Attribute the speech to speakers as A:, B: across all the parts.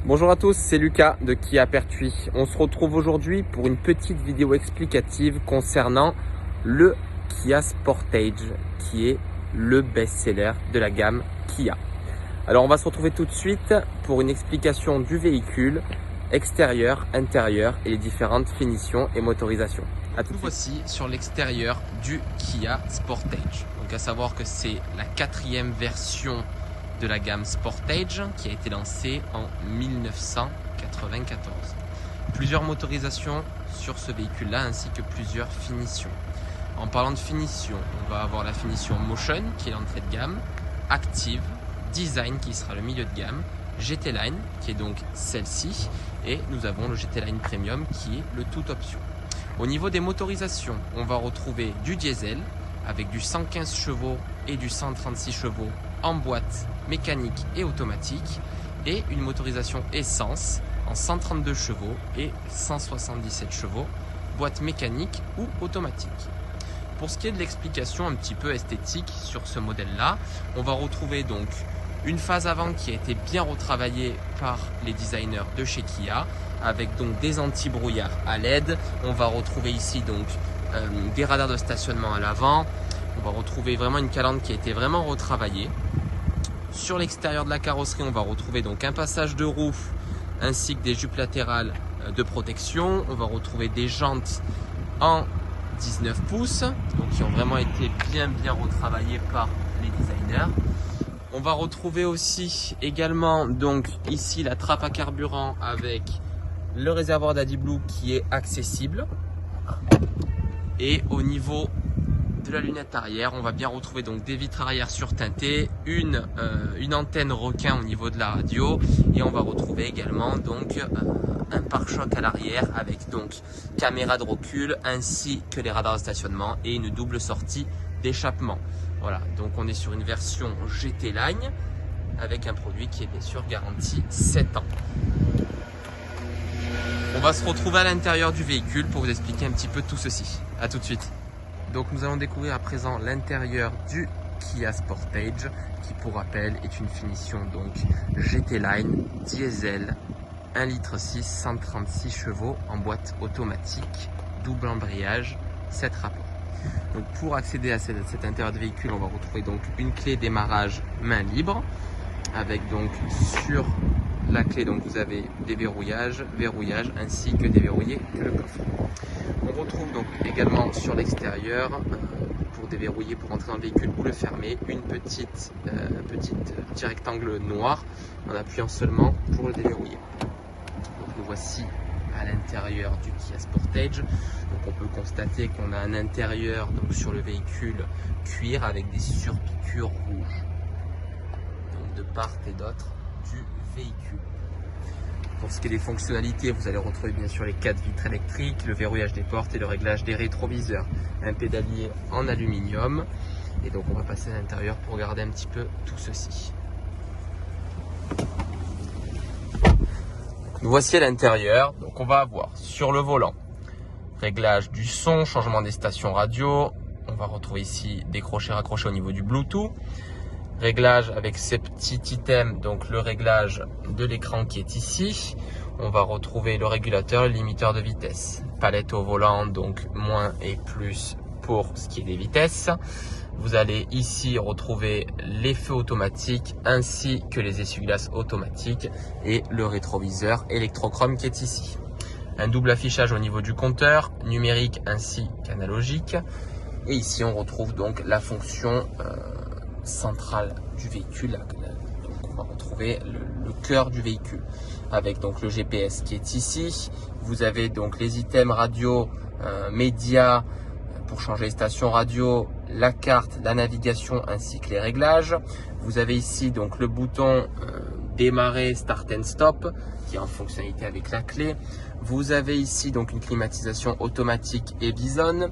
A: Bonjour à tous, c'est Lucas de Kia Pertuis. On se retrouve aujourd'hui pour une petite vidéo explicative concernant le Kia Sportage qui est le best-seller de la gamme Kia. Alors on va se retrouver tout de suite pour une explication du véhicule, extérieur, intérieur et les différentes finitions et motorisations. Nous voici sur l'extérieur du Kia Sportage. Donc à savoir que c'est la 4e version de la gamme Sportage qui a été lancée en 1994. Plusieurs motorisations sur ce véhicule-là ainsi que plusieurs finitions. En parlant de finition, on va avoir la finition Motion qui est l'entrée de gamme, Active, Design qui sera le milieu de gamme, GT Line qui est donc celle-ci et nous avons le GT Line Premium qui est le tout option. Au niveau des motorisations, on va retrouver du diesel avec du 115 chevaux et du 136 chevaux en boîte mécanique et automatique et une motorisation essence en 132 chevaux et 177 chevaux, boîte mécanique ou automatique. Pour ce qui est de l'explication un petit peu esthétique sur ce modèle-là, on va retrouver donc une phase avant qui a été bien retravaillée par les designers de chez Kia avec donc des anti-brouillard à LED. On va retrouver ici donc des radars de stationnement à l'avant. On va retrouver vraiment une calandre qui a été vraiment retravaillée. Sur l'extérieur de la carrosserie, on va retrouver donc un passage de roue ainsi que des jupes latérales de protection. On va retrouver des jantes en 19 pouces, donc qui ont vraiment été bien retravaillées par les designers. On va retrouver aussi également donc ici la trappe à carburant avec le réservoir d'AdBlue qui est accessible. Et au niveau de la lunette arrière, on va bien retrouver donc des vitres arrière surteintées, une antenne requin au niveau de la radio et on va retrouver également donc un pare-choc à l'arrière avec donc caméra de recul ainsi que les radars de stationnement et une double sortie d'échappement. Voilà, donc on est sur une version GT Line avec un produit qui est bien sûr garanti 7 ans. On va se retrouver à l'intérieur du véhicule pour vous expliquer un petit peu tout ceci. A tout de suite. Donc nous allons découvrir à présent l'intérieur du Kia Sportage qui pour rappel est une finition donc GT Line diesel 1,6 litre 136 chevaux en boîte automatique, double embrayage, 7 rapports. Donc pour accéder à cet intérieur de véhicule, on va retrouver donc une clé démarrage main libre avec donc sur la clé donc vous avez des verrouillages ainsi que déverrouiller le coffre. On retrouve donc également sur l'extérieur pour déverrouiller, pour entrer dans le véhicule ou le fermer, un petit rectangle noir en appuyant seulement pour le déverrouiller. Donc nous voici à l'intérieur du Kia Sportage. Donc on peut constater qu'on a un intérieur donc sur le véhicule cuir avec des surpiqûres rouges. Donc de part et d'autre du véhicule. Pour ce qui est des fonctionnalités, vous allez retrouver bien sûr les 4 vitres électriques, le verrouillage des portes et le réglage des rétroviseurs, un pédalier en aluminium. Et donc on va passer à l'intérieur pour regarder un petit peu tout ceci. Donc, nous voici à l'intérieur. Donc on va avoir sur le volant réglage du son, changement des stations radio. On va retrouver ici des crochets raccrochés au niveau du Bluetooth. Réglage avec ces petits items, donc le réglage de l'écran qui est ici. On va retrouver le régulateur, le limiteur de vitesse. Palette au volant, donc moins et plus pour ce qui est des vitesses. Vous allez ici retrouver les feux automatiques ainsi que les essuie-glaces automatiques et le rétroviseur électrochrome qui est ici. Un double affichage au niveau du compteur, numérique ainsi qu'analogique. Et ici on retrouve donc la fonction centrale du véhicule. Donc on va retrouver le cœur du véhicule avec donc le GPS qui est ici. Vous avez donc les items radio, médias pour changer les stations radio, la carte, la navigation ainsi que les réglages. Vous avez ici donc le bouton démarrer, start and stop qui est en fonctionnalité avec la clé. Vous avez ici donc une climatisation automatique et Bison.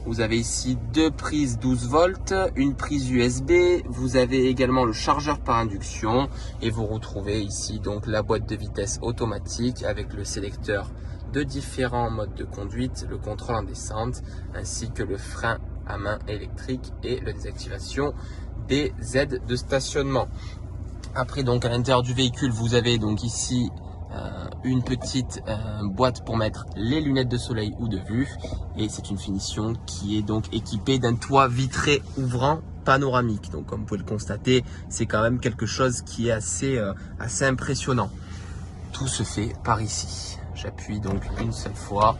A: Vous avez ici 2 prises 12 volts, une prise USB, vous avez également le chargeur par induction et vous retrouvez ici donc la boîte de vitesse automatique avec le sélecteur de différents modes de conduite, le contrôle en descente ainsi que le frein à main électrique et la désactivation des aides de stationnement. Après, donc à l'intérieur du véhicule, vous avez donc ici une petite boîte pour mettre les lunettes de soleil ou de vue, et c'est une finition qui est donc équipée d'un toit vitré ouvrant panoramique. Donc comme vous pouvez le constater, c'est quand même quelque chose qui est assez impressionnant. Tout se fait par ici. J'appuie donc une seule fois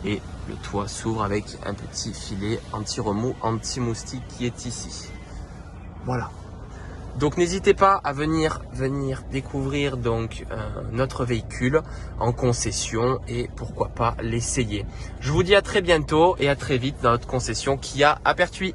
A: et le toit s'ouvre avec un petit filet anti-remous, anti-moustique qui est ici. Voilà. Donc n'hésitez pas à venir découvrir donc notre véhicule en concession et pourquoi pas l'essayer. Je vous dis à très bientôt et à très vite dans notre concession Kia à Pertuis.